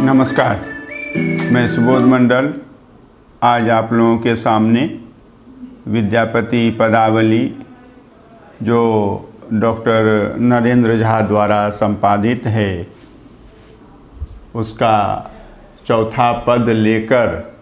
नमस्कार, मैं सुबोध मंडल आज आप लोगों के सामने विद्यापति पदावली जो डॉक्टर नरेंद्र झा द्वारा संपादित है उसका चौथा पद लेकर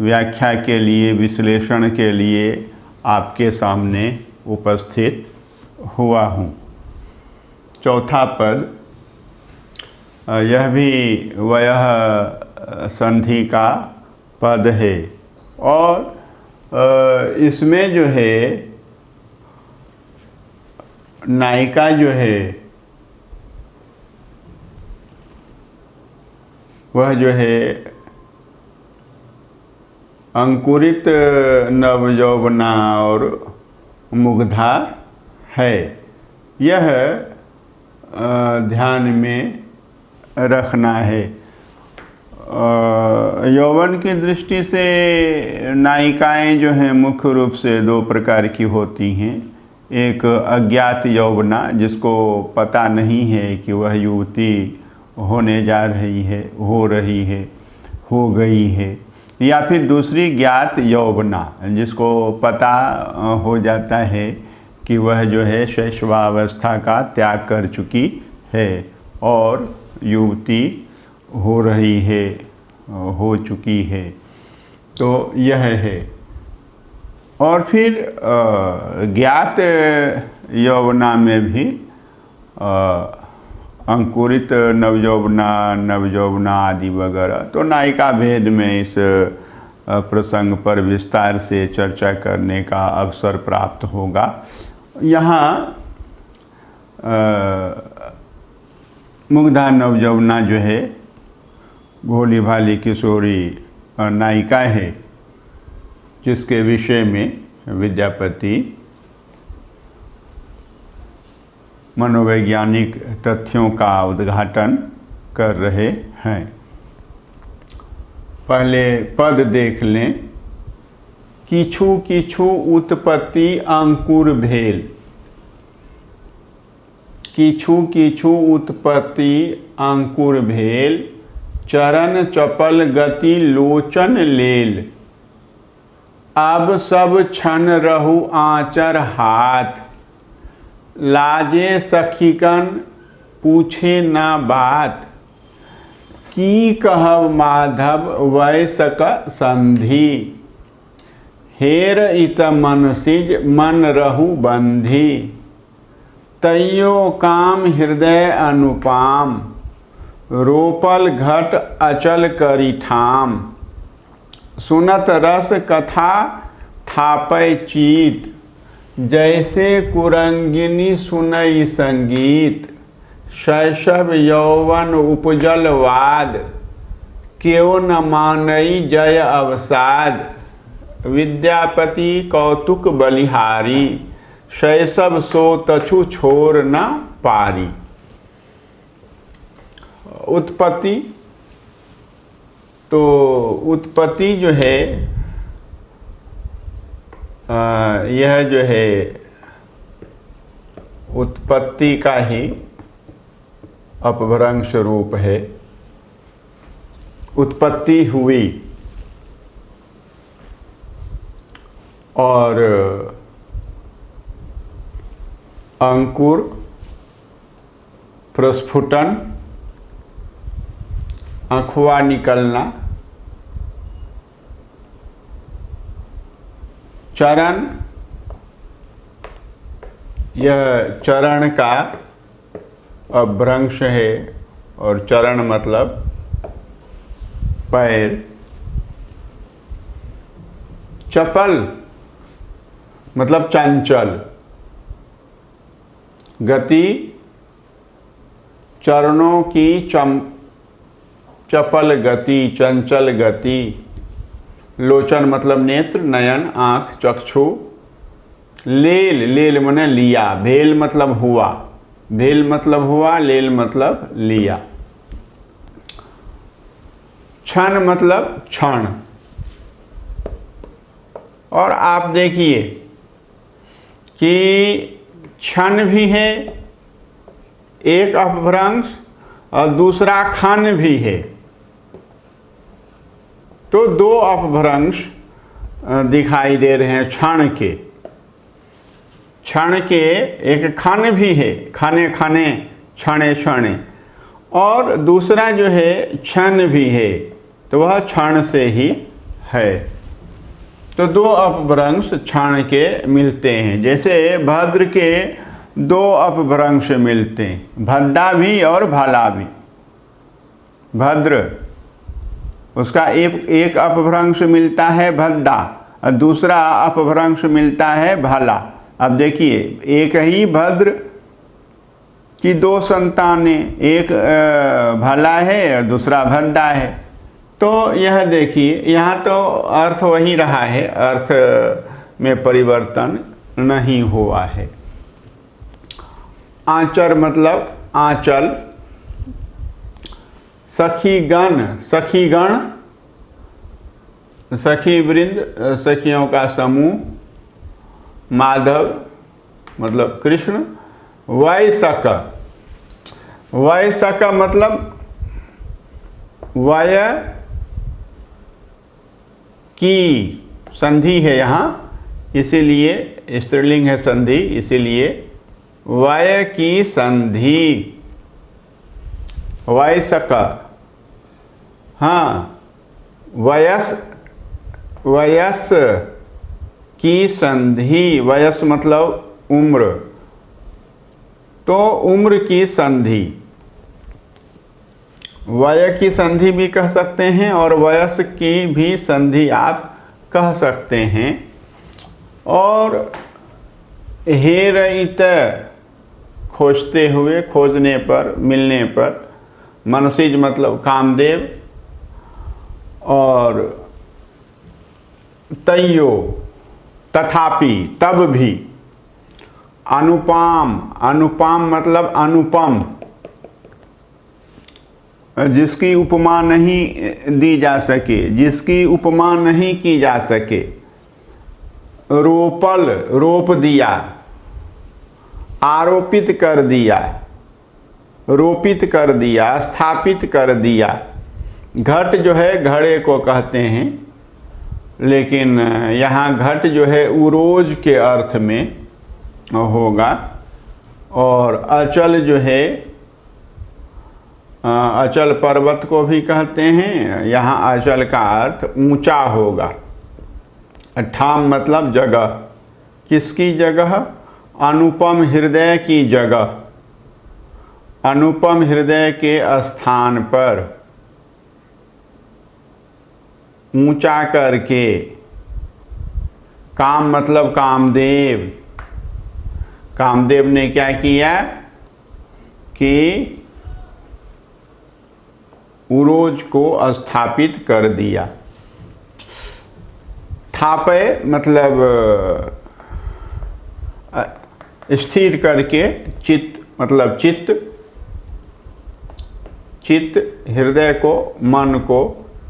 व्याख्या के लिए, विश्लेषण के लिए आपके सामने उपस्थित हुआ हूँ। चौथा पद यह भी वयः संधि का पद है और इसमें जो है नायिका जो है वह जो है अंकुरित नवयौवना और मुग्धा है। यह ध्यान में रखना है। यौवन की दृष्टि से नायिकाएं जो हैं मुख्य रूप से दो प्रकार की होती हैं। एक अज्ञात यौवना जिसको पता नहीं है कि वह युवती होने जा रही है, हो गई है, या फिर दूसरी ज्ञात यौवना जिसको पता हो जाता है कि वह जो है शैशवावस्था का त्याग कर चुकी है और युवती हो चुकी है। तो यह है। और फिर ज्ञात यौवना में भी अंकुरित नवयौवना आदि वगैरह। तो नायिका भेद में इस प्रसंग पर विस्तार से चर्चा करने का अवसर प्राप्त होगा। यहाँ मुग्धा नवयौवना जो है भोली भाली किशोरी नायिका है जिसके विषय में विद्यापति मनोवैज्ञानिक तथ्यों का उद्घाटन कर रहे हैं। पहले पद देख लें। किछु किछु उत्पत्ति अंकुर भेल। किछु किछु उत्पत्ति अंकुर भेल, चरण चपल गति लोचन लेल। अब सब क्षण रहु आँचर हाथ, लाजे सखिकन पूछे ना बात। की कहब माधव वयसक संधि, हेर इत मनसिज मन रहु बंधी। तैयो काम हृदय अनुपाम, रोपल घट अचल करी ठाम। सुनत रस कथा थापै चीत, जैसे कुरंगिनी सुनई संगीत। शैशव यौवन उपजल वाद, क्यों न मानई जय अवसाद। विद्यापति कौतुक बलिहारी, शैशव सो तछु छोर न पारी। उत्पत्ति। तो उत्पत्ति जो है यह जो है उत्पत्ति का ही अपभ्रंश रूप है। उत्पत्ति हुई और अंकुर, प्रस्फुटन, अँखुआ निकलना, चरण, यह चरण का अपभ्रंश है और चरण मतलब पैर। चपल मतलब चंचल, गति चरणों की चपल गति, चंचल गति। लोचन मतलब नेत्र, नयन, आँख, चक्षु। लेल, लेल माने लिया। भेल मतलब हुआ, भेल मतलब हुआ, लेल मतलब लिया। क्षण मतलब क्षण। और आप देखिए कि क्षण भी है एक अपभ्रंश और दूसरा खन भी है। तो दो अपभ्रंश दिखाई दे रहे हैं क्षण के। क्षण के एक खन भी है, खने खने क्षणे क्षणे, और दूसरा जो है क्षण भी है, तो वह क्षण से ही है। तो दो अपभ्रंश क्षण के मिलते हैं। जैसे भद्र के दो अपभ्रंश मिलते हैं, भद्दा भी और भला भी। भद्र, उसका एक अपभ्रंश मिलता है भद्दा और दूसरा अपभ्रंश मिलता है भला। अब देखिए, एक ही भद्र की दो संतानें, एक भला है और दूसरा भद्दा है। तो यह देखिए, यहाँ तो अर्थ वही रहा है, अर्थ में परिवर्तन नहीं हुआ है। आंचर मतलब आंचल। सखीगण, सखीगण, सखी वृंद, सखियों का समूह। माधव मतलब कृष्ण। वयसक, वयसक मतलब वय की संधि है यहाँ, इसीलिए स्त्रीलिंग है संधि, इसीलिए वय की संधि, वयसक। हाँ, वयस, वयस की संधि, वयस मतलब उम्र, तो उम्र की संधि। वय की संधि भी कह सकते हैं और वयस की भी संधि आप कह सकते हैं। और हेरइत, खोजते हुए, खोजने पर, मिलने पर। मनसिज मतलब कामदेव। और तैयो, तथापि, तब भी। अनुपाम, अनुपाम मतलब अनुपम, जिसकी उपमा नहीं दी जा सके, जिसकी उपमा नहीं की जा सके। रोपल, रोप दिया, आरोपित कर दिया, रोपित कर दिया, स्थापित कर दिया। घट जो है घड़े को कहते हैं, लेकिन यहाँ घट जो है उरोज के अर्थ में होगा। और अचल जो है, अचल पर्वत को भी कहते हैं, यहाँ अचल का अर्थ ऊंचा होगा। ठाम मतलब जगह, किसकी जगह? अनुपम हृदय की जगह, अनुपम हृदय के स्थान पर, ऊंचा करके। काम मतलब कामदेव, कामदेव ने क्या किया कि उरोज को स्थापित कर दिया। थापे मतलब स्थिर करके, चित्त मतलब चित्त, चित्त हृदय को, मन को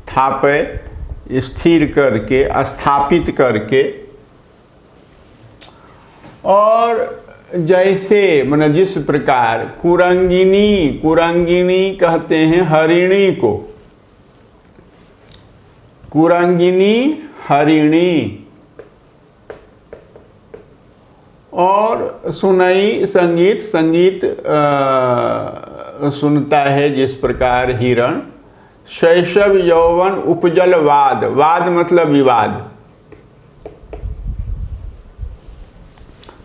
थापे स्थिर करके, स्थापित करके। और जैसे मतलब जिस प्रकार कुरंगिनी, कुरंगिनी कहते हैं हरिणी को, कुरंगिनी हरिणी। और सुनई संगीत, संगीत सुनता है जिस प्रकार हिरण। शैशव यौवन उपजल वाद, वाद मतलब विवाद।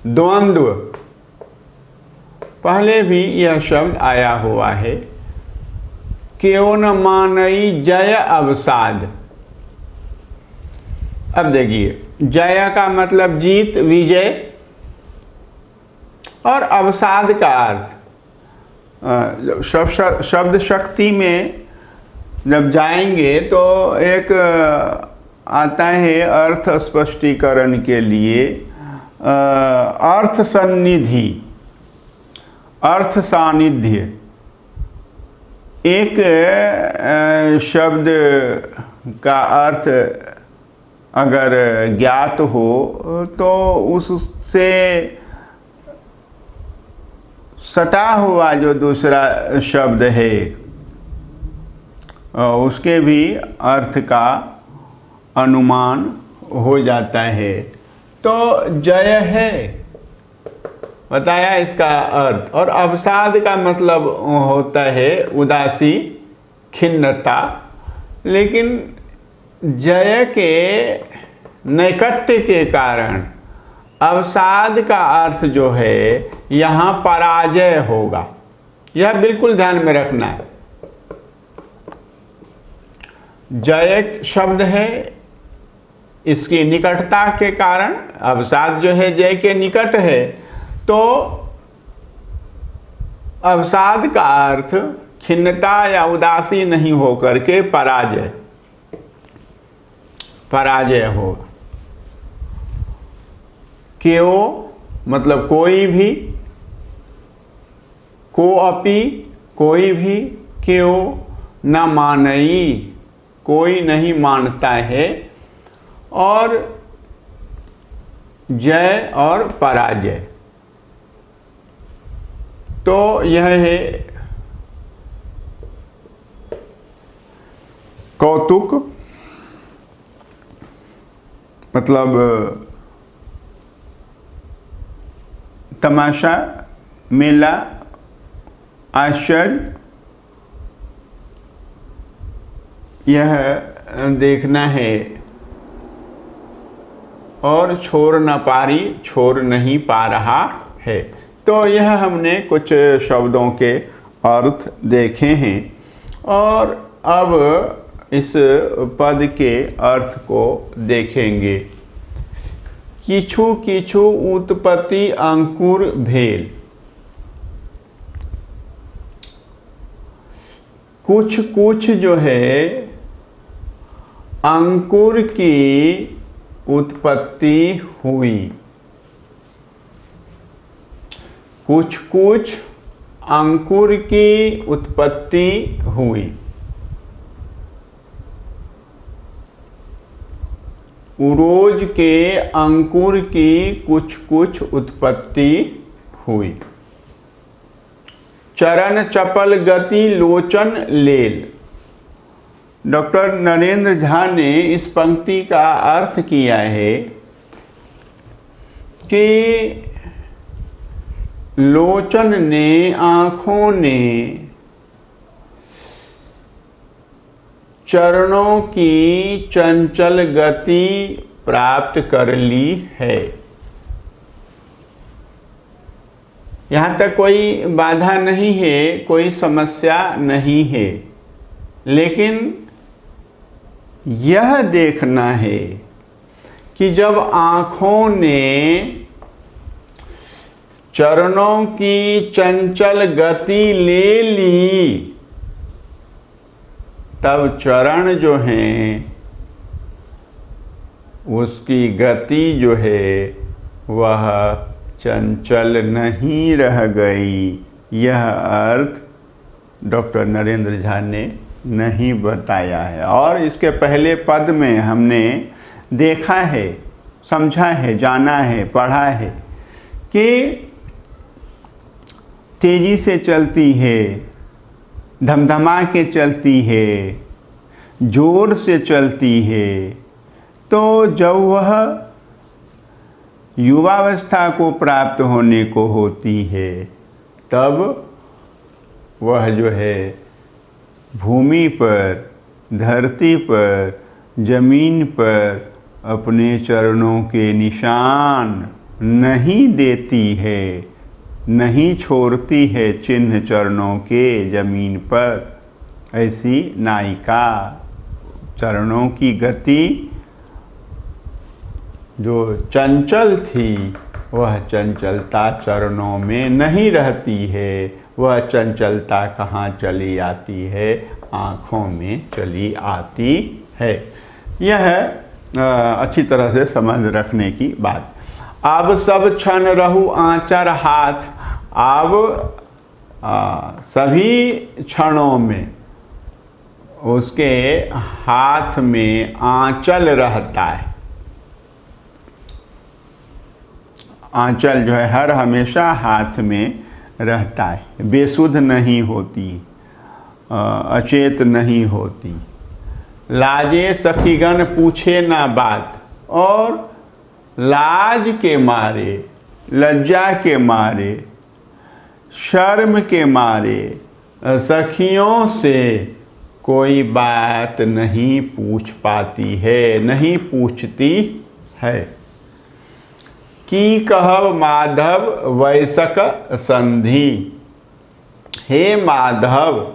द्वंद्व, पहले भी यह शब्द आया हुआ है। क्यों न मानई जय अवसाद। अब देखिए, जय का मतलब जीत, विजय, और अवसाद का अर्थ शब्द शक्ति में जब जाएंगे तो एक आता है अर्थ स्पष्टीकरण के लिए, अर्थ सन्निधि, अर्थ सानिध्य। एक शब्द का अर्थ अगर ज्ञात हो तो उससे सटा हुआ जो दूसरा शब्द है उसके भी अर्थ का अनुमान हो जाता है। तो जय है बताया इसका अर्थ, और अवसाद का मतलब होता है उदासी, खिन्नता। लेकिन जय के नैकट्य के कारण अवसाद का अर्थ जो है यहाँ पराजय होगा। यह बिल्कुल ध्यान में रखना है। जय शब्द है, इसकी निकटता के कारण अवसाद जो है जय के निकट है, तो अवसाद का अर्थ खिन्नता या उदासी नहीं होकर के पराजय होगा। क्यों मतलब कोई भी, कोअपि कोई भी, क्यों न मानई कोई नहीं मानता है, और जय और पराजय। तो यह है कौतुक, मतलब तमाशा, मेला, आश्चर्य, यह देखना है। और छोड़ न पारी छोड़ नहीं पा रहा है। तो यह हमने कुछ शब्दों के अर्थ देखे हैं, और अब इस पद के अर्थ को देखेंगे। किछु किछु उत्पत्ति अंकुर भेल। कुछ कुछ जो है अंकुर की उत्पत्ति हुई। कुछ कुछ अंकुर की उत्पत्ति हुई। उरोज के अंकुर की कुछ कुछ उत्पत्ति हुई। चरण चपल गति लोचन लेल। डॉक्टर नरेंद्र झा ने इस पंक्ति का अर्थ किया है कि लोचन ने, आँखों ने चरणों की चंचल गति प्राप्त कर ली है। यहाँ तक कोई बाधा नहीं है, कोई समस्या नहीं है, लेकिन यह देखना है कि जब आँखों ने चरणों की चंचल गति ले ली, तब चरण जो हैं उसकी गति जो है वह चंचल नहीं रह गई। यह अर्थ डॉक्टर नरेंद्र झा ने नहीं बताया है। और इसके पहले पद में हमने देखा है, समझा है, जाना है, पढ़ा है कि तेजी से चलती है, धमधमा के चलती है, जोर से चलती है। तो जब वह युवावस्था को प्राप्त होने को होती है, तब वह जो है भूमि पर, धरती पर, जमीन पर अपने चरणों के निशान नहीं देती है, नहीं छोड़ती है चिन्ह चरणों के जमीन पर। ऐसी नायिका चरणों की गति जो चंचल थी, वह चंचलता चरणों में नहीं रहती है। वह चंचलता कहाँ चली आती है? आँखों में चली आती है। यह अच्छी तरह से समझ रखने की बात। अब सब क्षण रहु आँचर हाथ। अब सभी क्षणों में उसके हाथ में आँचल रहता है। आँचल जो है हर हमेशा हाथ में रहता है, बेसुध नहीं होती, अचेत नहीं होती। लाजे सखीगण पूछे ना बात, और लाज के मारे, लज्जा के मारे, शर्म के मारे सखियों से कोई बात नहीं पूछ पाती है, नहीं पूछती है। की कहब माधव वयसक संधि, हे माधव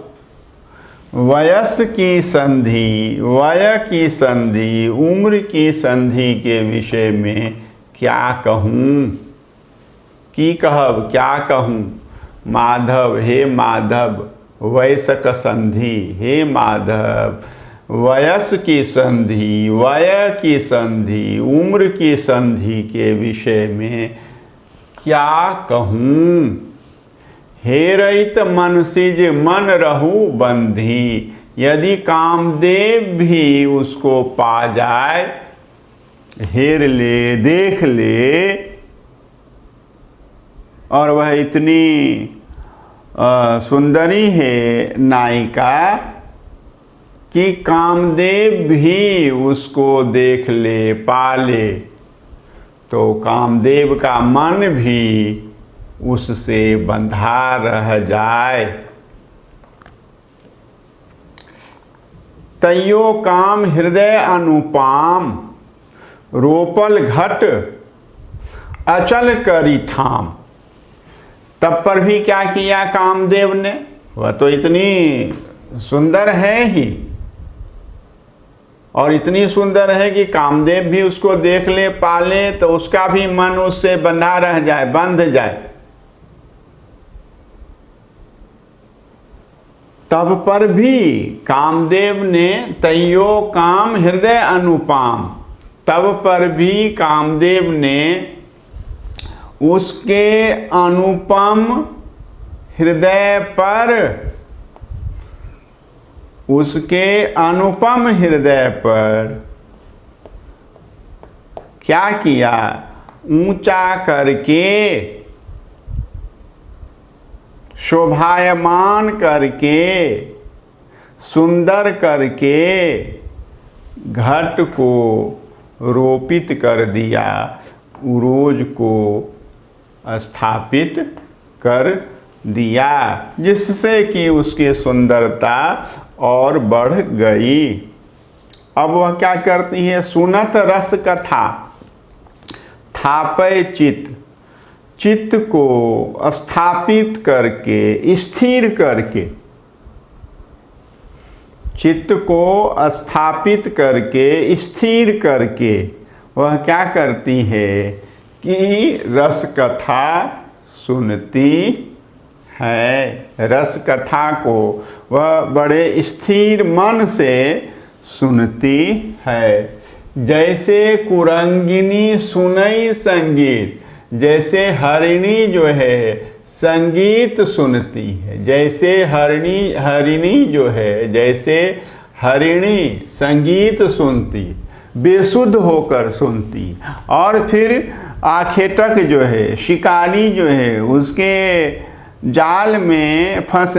वयस की संधि, वय की संधि, उम्र की संधि के विषय में क्या कहूँ। की कहब क्या कहूँ, माधव हे माधव, वयसक संधि हे माधव, वयस की संधि, वय की संधि, उम्र की संधि के विषय में क्या कहूँ। हेरइत मनसिज मन रहू बंधी, यदि कामदेव भी उसको पा जाए, हेर ले, देख ले, और वह इतनी सुंदरी है नायिका कि कामदेव भी उसको देख ले, पा ले, तो कामदेव का मन भी उससे बंधा रह जाए। तैयो काम हृदय अनुपाम, रोपल घट अचल करी ठाम। तब पर भी क्या किया कामदेव ने, वह तो इतनी सुंदर है ही, और इतनी सुंदर है कि कामदेव भी उसको देख ले, पाले, तो उसका भी मन उससे बंधा रह जाए, बंध जाए। तब पर भी कामदेव ने तैयो काम हृदय अनुपाम, तब पर भी कामदेव ने उसके अनुपम हृदय पर, उसके अनुपम हृदय पर क्या किया, ऊंचा करके, शोभायमान करके, सुंदर करके घट को रोपित कर दिया, उरोज को स्थापित कर दिया, जिससे कि उसकी सुंदरता और बढ़ गई। अब वह क्या करती है, सुनत रस कथा थापय चित्त, चित्त को स्थापित करके, स्थिर करके, चित्त को स्थापित करके, स्थिर करके वह क्या करती है कि रस कथा सुनती है। रस कथा को वह बड़े स्थिर मन से सुनती है। जैसे कुरंगिनी सुनई संगीत, जैसे हरिणी जो है संगीत सुनती है, जैसे हरिणी जो है, जैसे हरिणी संगीत सुनती, बेसुध होकर सुनती, और फिर आखेटक जो है, शिकारी जो है, उसके जाल में फंस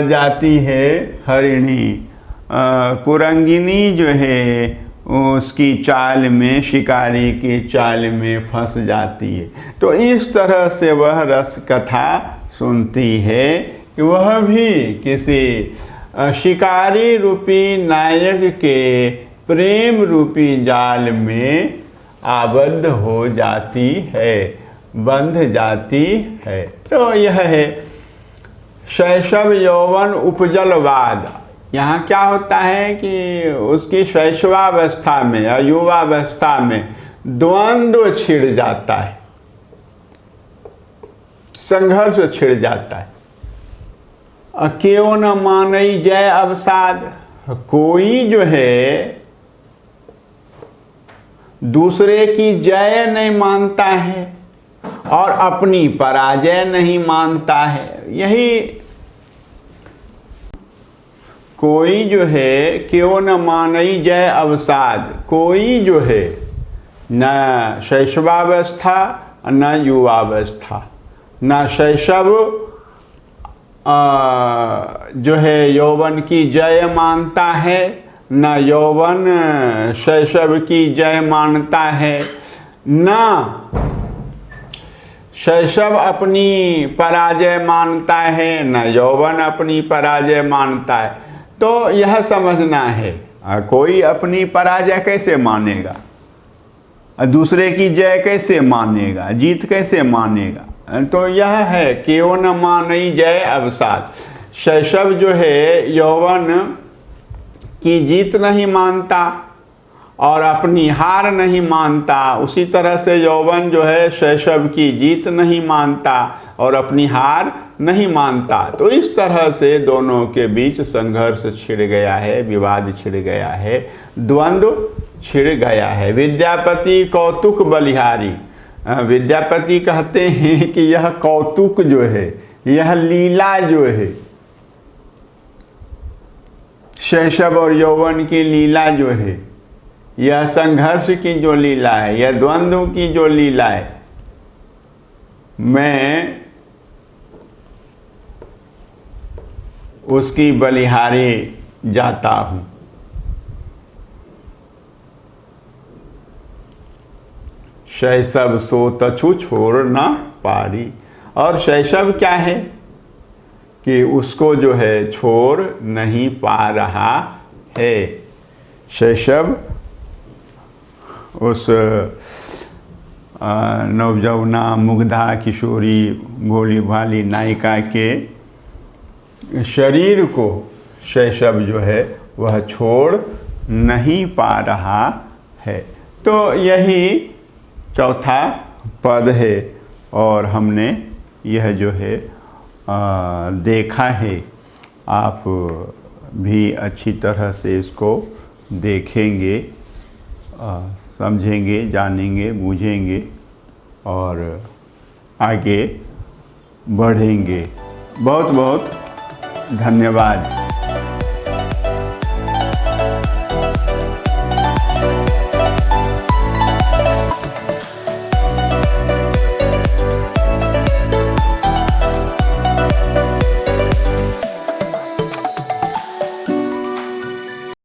जाती है हरिणी, कुरंगिनी जो है उसकी चाल में, शिकारी की चाल में फंस जाती है। तो इस तरह से वह रस कथा सुनती है कि वह भी किसी शिकारी रूपी नायक के प्रेम रूपी जाल में आबद्ध हो जाती है, बंध जाती है। तो यह है शैशव यौवन उपजलवाद। यहाँ क्या होता है कि उसकी शैशवावस्था में या युवावस्था में द्वंद्व छिड़ जाता है, संघर्ष छिड़ जाता है। क्यों न मानई जय अवसाद, कोई जो है दूसरे की जय नहीं मानता है और अपनी पराजय नहीं मानता है। यही कोई जो है क्यों न मानई जय अवसाद, कोई जो है न शैशवावस्था न युवावस्था, ना शैशव जो है यौवन की जय मानता है, ना यौवन शैशव की जय मानता है, ना शैशव अपनी पराजय मानता है, ना यौवन अपनी पराजय मानता है। तो यह समझना है, कोई अपनी पराजय कैसे मानेगा, दूसरे की जय कैसे मानेगा, जीत कैसे मानेगा। तो यह है क्यों न मानई जय अवसाद। शैशव जो है यौवन की जीत नहीं मानता और अपनी हार नहीं मानता, उसी तरह से यौवन जो है शैशव की जीत नहीं मानता और अपनी हार नहीं मानता। तो इस तरह से दोनों के बीच संघर्ष छिड़ गया है, विवाद छिड़ गया है, द्वंद्व छिड़ गया है। विद्यापति कौतुक बलिहारी, विद्यापति कहते हैं कि यह कौतुक जो है, यह लीला जो है, शैशव और यौवन की लीला जो है, यह संघर्ष की जो लीला है, यह द्वंद्व की जो लीला है, मैं उसकी बलिहारी जाता हूँ। शैशव सो तछु छोड़ ना पारी। और शैशव क्या है कि उसको जो है छोड़ नहीं पा रहा है। शैशव उस नवजौना मुग्धा किशोरी भोली भाली नायिका के शरीर को शैशव जो है वह छोड़ नहीं पा रहा है। तो यही चौथा पद है और हमने यह जो है देखा है। आप भी अच्छी तरह से इसको देखेंगे, समझेंगे, जानेंगे, बूझेंगे और आगे बढ़ेंगे। बहुत बहुत धन्यवाद।